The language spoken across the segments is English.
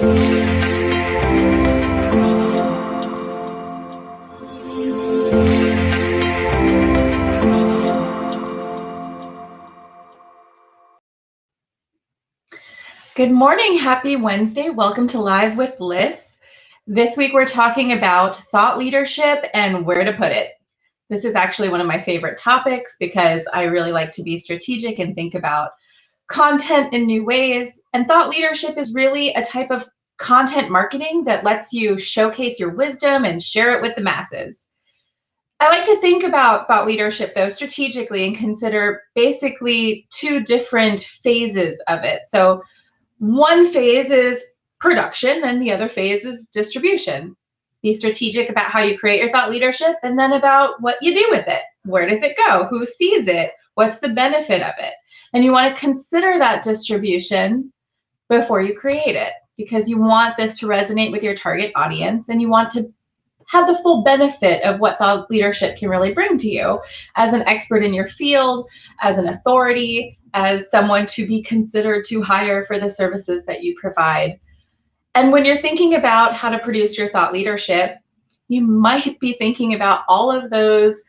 Good morning, happy Wednesday. Welcome to Live with Liz. This week we're talking about thought leadership and where to put it. This is actually one of my favorite topics because I really like to be strategic and think about content in new ways. And thought leadership is really a type of content marketing that lets you showcase your wisdom and share it with the masses. I like to think about thought leadership though strategically and consider basically two different phases of it. So one phase is production and the other phase is distribution. Be strategic about how you create your thought leadership and then about what you do with it. Where does it go? Who sees it? What's the benefit of it? And you want to consider that distribution before you create it because you want this to resonate with your target audience and you want to have the full benefit of what thought leadership can really bring to you as an expert in your field, as an authority, as someone to be considered to hire for the services that you provide. And when you're thinking about how to produce your thought leadership, you might be thinking about all of those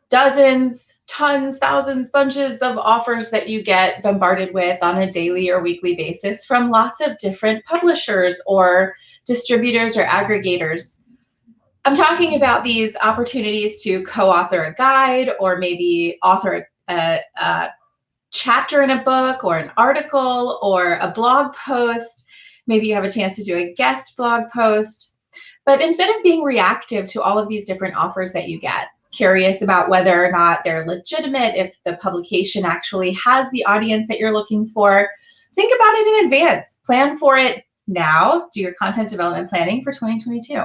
dozens, tons, thousands, bunches of offers that you get bombarded with on a daily or weekly basis from lots of different publishers or distributors or aggregators. I'm talking about these opportunities to co-author a guide or maybe author a chapter in a book or an article or a blog post. Maybe you have a chance to do a guest blog post. But instead of being reactive to all of these different offers that you get, curious about whether or not they're legitimate, if the publication actually has the audience that you're looking for, think about it in advance. Plan for it now. Do your content development planning for 2022.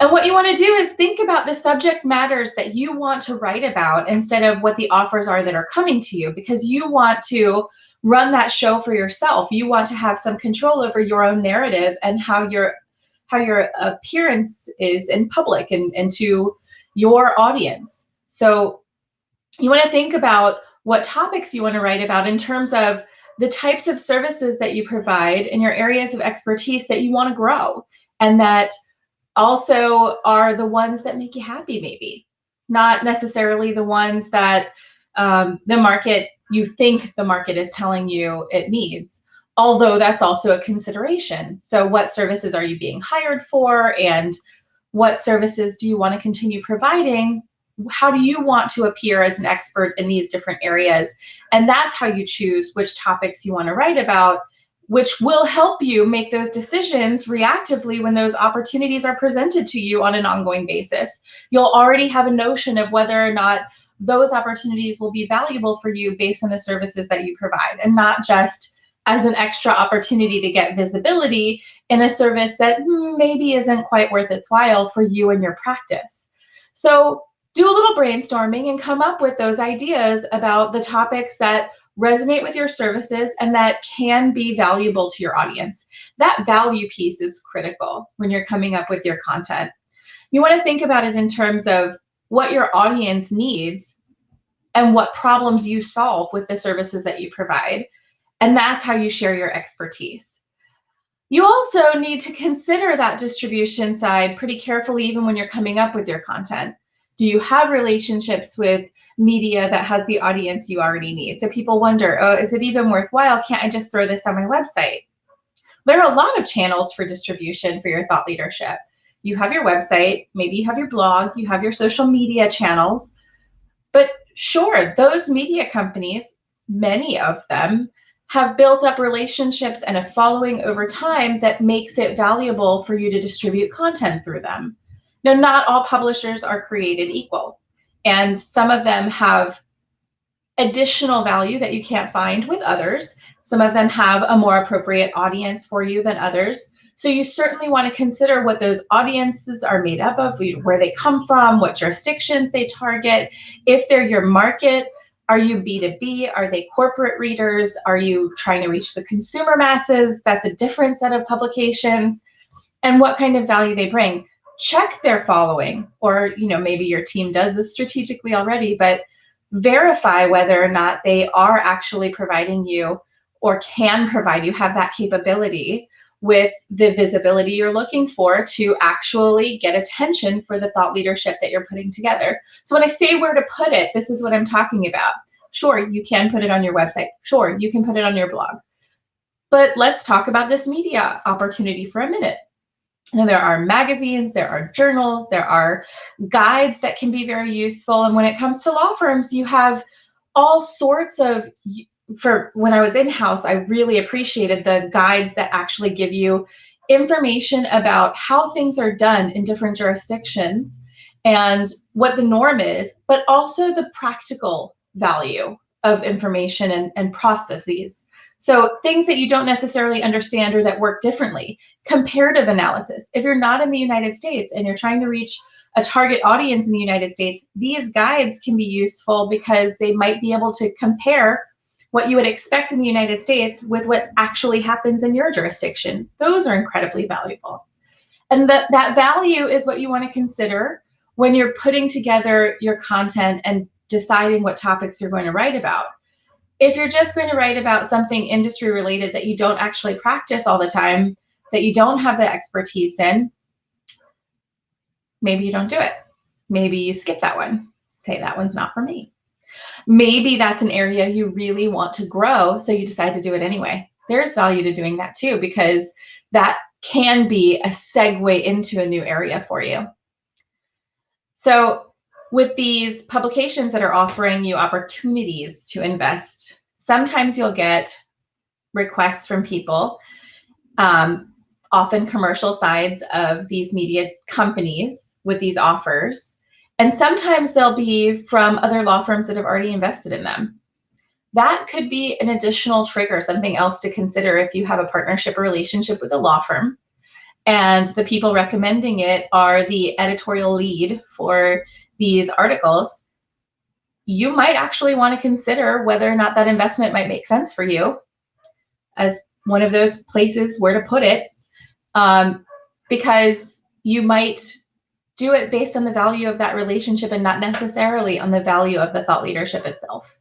And what you want to do is think about the subject matters that you want to write about instead of what the offers are that are coming to you, because you want to run that show for yourself. You want to have some control over your own narrative and how your appearance is in public and to your audience. So you want to think about what topics you want to write about in terms of the types of services that you provide and your areas of expertise that you want to grow, and that also are the ones that make you happy, maybe not necessarily the ones that you think the market is telling you it needs, although that's also a consideration. So what services are you being hired for, and what services do you want to continue providing? How do you want to appear as an expert in these different areas? And that's how you choose which topics you want to write about, which will help you make those decisions reactively when those opportunities are presented to you on an ongoing basis. You'll already have a notion of whether or not those opportunities will be valuable for you based on the services that you provide, and not just as an extra opportunity to get visibility in a service that maybe isn't quite worth its while for you and your practice. So do a little brainstorming and come up with those ideas about the topics that resonate with your services and that can be valuable to your audience. That value piece is critical when you're coming up with your content. You want to think about it in terms of what your audience needs and what problems you solve with the services that you provide. And that's how you share your expertise. You also need to consider that distribution side pretty carefully, even when you're coming up with your content. Do you have relationships with media that has the audience you already need? So people wonder, oh, is it even worthwhile? Can't I just throw this on my website? There are a lot of channels for distribution for your thought leadership. You have your website, maybe you have your blog, you have your social media channels. But sure, those media companies, many of them, have built up relationships and a following over time that makes it valuable for you to distribute content through them. Now, not all publishers are created equal, and some of them have additional value that you can't find with others. Some of them have a more appropriate audience for you than others. So you certainly want to consider what those audiences are made up of, where they come from, what jurisdictions they target. If they're your market, are you B2B? Are they corporate readers? Are you trying to reach the consumer masses? That's a different set of publications. And what kind of value they bring. Check their following, or maybe your team does this strategically already, but verify whether or not they are actually providing you or can provide you, have that capability with the visibility you're looking for to actually get attention for the thought leadership that you're putting together. So when I say where to put it, this is what I'm talking about. Sure, you can put it on your website. Sure, you can put it on your blog. But let's talk about this media opportunity for a minute. Now, there are magazines, there are journals, there are guides that can be very useful. And when it comes to law firms, you have all sorts of, for when I was in-house, I really appreciated the guides that actually give you information about how things are done in different jurisdictions and what the norm is, but also the practical value of information and processes. So things that you don't necessarily understand or that work differently. Comparative analysis. If you're not in the United States and you're trying to reach a target audience in the United States, these guides can be useful because they might be able to compare what you would expect in the United States with what actually happens in your jurisdiction. Those are incredibly valuable. And that value is what you want to consider when you're putting together your content and deciding what topics you're going to write about. If you're just going to write about something industry related that you don't actually practice all the time, that you don't have the expertise in, maybe you don't do it. Maybe you skip that one. Say that one's not for me. Maybe that's an area you really want to grow, so you decide to do it anyway. There's value to doing that too, because that can be a segue into a new area for you. So with these publications that are offering you opportunities to invest, sometimes you'll get requests from people, often commercial sides of these media companies with these offers. And sometimes they'll be from other law firms that have already invested in them. That could be an additional trigger, something else to consider if you have a partnership or relationship with a law firm and the people recommending it are the editorial lead for these articles. You might actually want to consider whether or not that investment might make sense for you as one of those places where to put it, because you might do it based on the value of that relationship and not necessarily on the value of the thought leadership itself.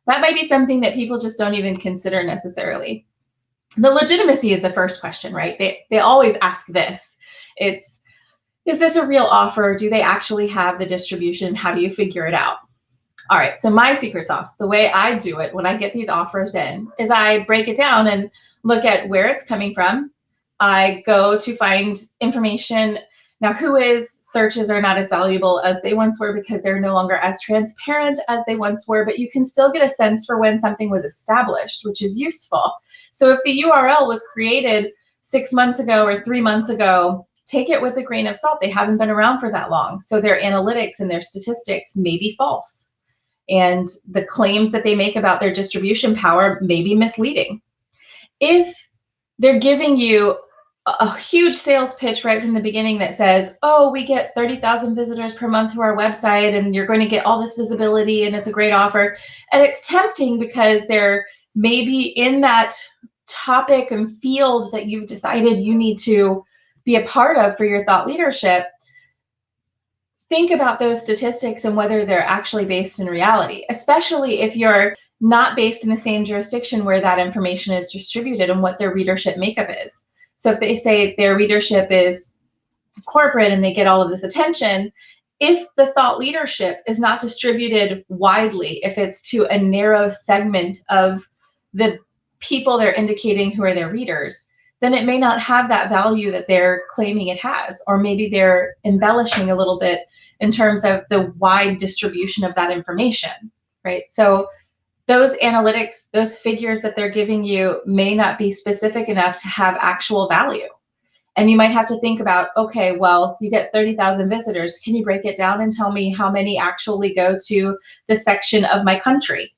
That might be something that people just don't even consider necessarily. The legitimacy is the first question, right? They always ask this. Is this a real offer? Do they actually have the distribution? How do you figure it out? All right, so my secret sauce, the way I do it when I get these offers in, is I break it down and look at where it's coming from. I go to find information. Now, Whois searches are not as valuable as they once were because they're no longer as transparent as they once were, but you can still get a sense for when something was established, which is useful. So if the URL was created 6 months ago or 3 months ago, take it with a grain of salt. They haven't been around for that long. So their analytics and their statistics may be false. And the claims that they make about their distribution power may be misleading. If they're giving you a huge sales pitch right from the beginning that says, oh, we get 30,000 visitors per month to our website and you're going to get all this visibility and it's a great offer. And it's tempting because they're maybe in that topic and field that you've decided you need to be a part of for your thought leadership. Think about those statistics and whether they're actually based in reality, especially if you're not based in the same jurisdiction where that information is distributed and what their readership makeup is. So if they say their readership is corporate and they get all of this attention, if the thought leadership is not distributed widely, if it's to a narrow segment of the people they're indicating who are their readers, then it may not have that value that they're claiming it has, or maybe they're embellishing a little bit in terms of the wide distribution of that information, right? So those analytics, those figures that they're giving you may not be specific enough to have actual value. And you might have to think about, okay, well, you get 30,000 visitors. Can you break it down and tell me how many actually go to the section of my country?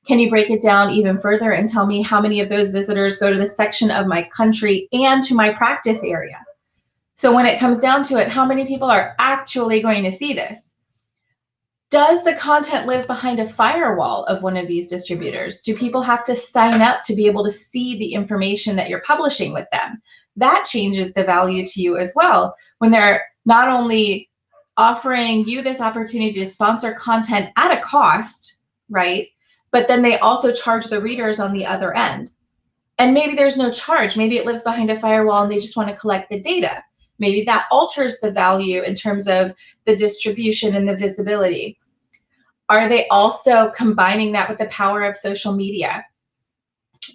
Can you break it down even further and tell me how many of those visitors go to the section of my country and to my practice area? So when it comes down to it, how many people are actually going to see this? Does the content live behind a firewall of one of these distributors? Do people have to sign up to be able to see the information that you're publishing with them? That changes the value to you as well, when they're not only offering you this opportunity to sponsor content at a cost, right? but then they also charge the readers on the other end. And maybe there's no charge. Maybe it lives behind a firewall and they just want to collect the data. Maybe that alters the value in terms of the distribution and the visibility. Are they also combining that with the power of social media?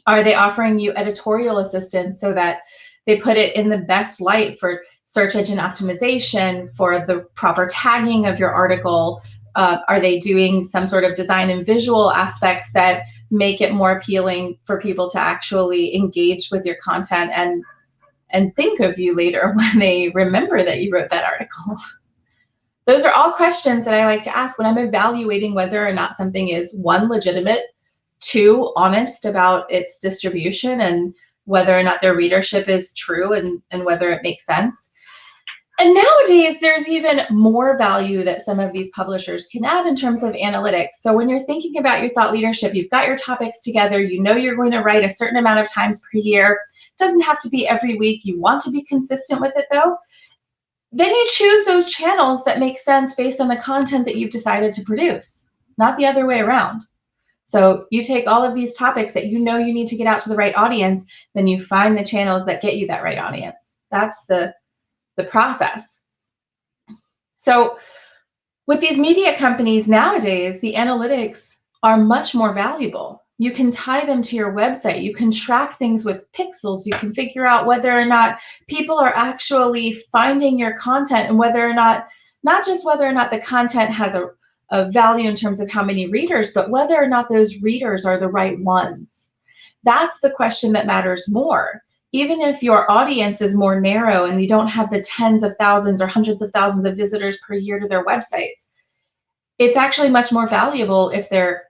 Are they offering you editorial assistance so that they put it in the best light for search engine optimization, for the proper tagging of your article? Are they doing some sort of design and visual aspects that make it more appealing for people to actually engage with your content and think of you later when they remember that you wrote that article? Those are all questions that I like to ask when I'm evaluating whether or not something is, one, legitimate, two, honest about its distribution and whether or not their readership is true and whether it makes sense. And nowadays, there's even more value that some of these publishers can add in terms of analytics. So when you're thinking about your thought leadership, you've got your topics together, you know you're going to write a certain amount of times per year. It doesn't have to be every week. You want to be consistent with it though. Then you choose those channels that make sense based on the content that you've decided to produce, not the other way around. So you take all of these topics that you know you need to get out to the right audience, then you find the channels that get you that right audience. That's the process. So with these media companies nowadays, the analytics are much more valuable. You can tie them to your website. You can track things with pixels. You can figure out whether or not people are actually finding your content and whether or not just whether or not the content has a value in terms of how many readers, but whether or not those readers are the right ones. That's the question that matters more. Even if your audience is more narrow and you don't have the tens of thousands or hundreds of thousands of visitors per year to their websites, it's actually much more valuable if they're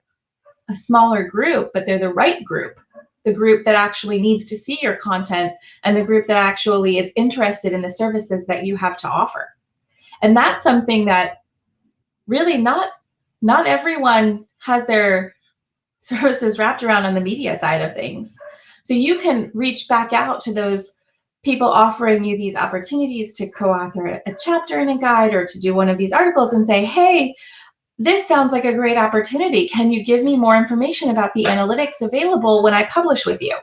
a smaller group, but they're the right group, the group that actually needs to see your content and the group that actually is interested in the services that you have to offer. And that's something that really not everyone has their services wrapped around on the media side of things. So you can reach back out to those people offering you these opportunities to co-author a chapter in a guide or to do one of these articles and say, hey, this sounds like a great opportunity. Can you give me more information about the analytics available when I publish with you?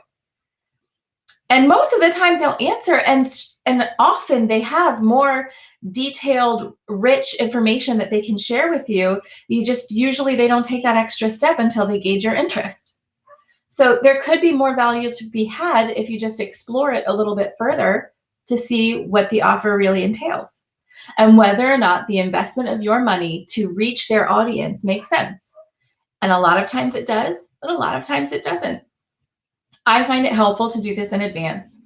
And most of the time they'll answer, and often they have more detailed, rich information that they can share with you. Usually they don't take that extra step until they gauge your interest. So there could be more value to be had if you just explore it a little bit further to see what the offer really entails and whether or not the investment of your money to reach their audience makes sense. And a lot of times it does, but a lot of times it doesn't. I find it helpful to do this in advance,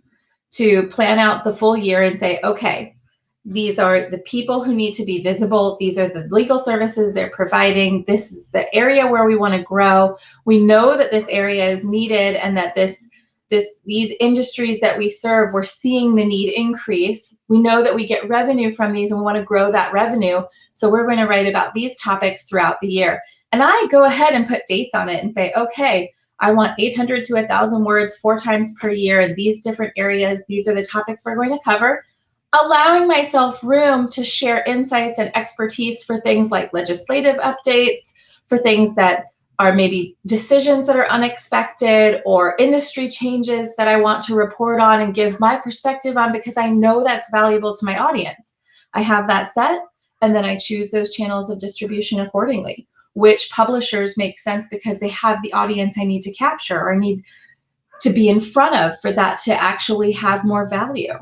to plan out the full year and say, okay, these are the people who need to be visible. These are the legal services they're providing. This is the area where we want to grow. We know that this area is needed and that these industries that we serve, we're seeing the need increase. We know that we get revenue from these and we want to grow that revenue. So we're going to write about these topics throughout the year. And I go ahead and put dates on it and say, okay, I want 800 to 1,000 words 4 times per year in these different areas. These are the topics we're going to cover, allowing myself room to share insights and expertise for things like legislative updates, for things that are maybe decisions that are unexpected or industry changes that I want to report on and give my perspective on because I know that's valuable to my audience. I have that set, and then I choose those channels of distribution accordingly. Which publishers make sense because they have the audience I need to capture or need to be in front of for that to actually have more value.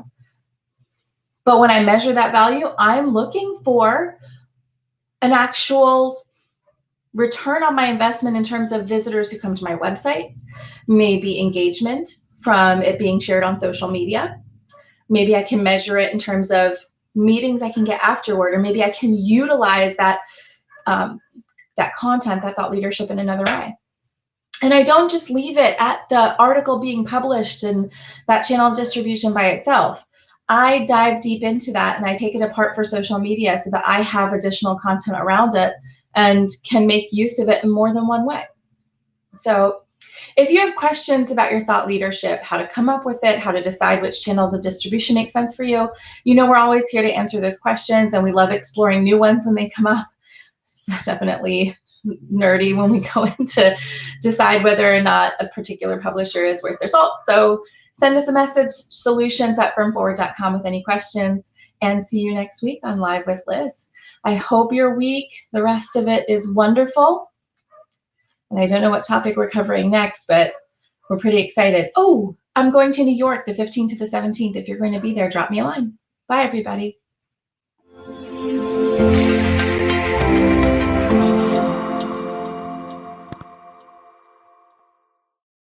But when I measure that value, I'm looking for an actual return on my investment in terms of visitors who come to my website, maybe engagement from it being shared on social media. Maybe I can measure it in terms of meetings I can get afterward, or maybe I can utilize that content, that thought leadership in another way. And I don't just leave it at the article being published and that channel of distribution by itself. I dive deep into that and I take it apart for social media so that I have additional content around it and can make use of it in more than one way. So if you have questions about your thought leadership, how to come up with it, how to decide which channels of distribution make sense for you, we're always here to answer those questions, and we love exploring new ones when they come up. So definitely nerdy when we go in to decide whether or not a particular publisher is worth their salt. So send us a message, solutions@firmforward.com with any questions, and see you next week on Live with Liz. I hope your week, the rest of it, is wonderful. And I don't know what topic we're covering next, but we're pretty excited. Oh, I'm going to New York the 15th to the 17th. If you're going to be there, drop me a line. Bye, everybody.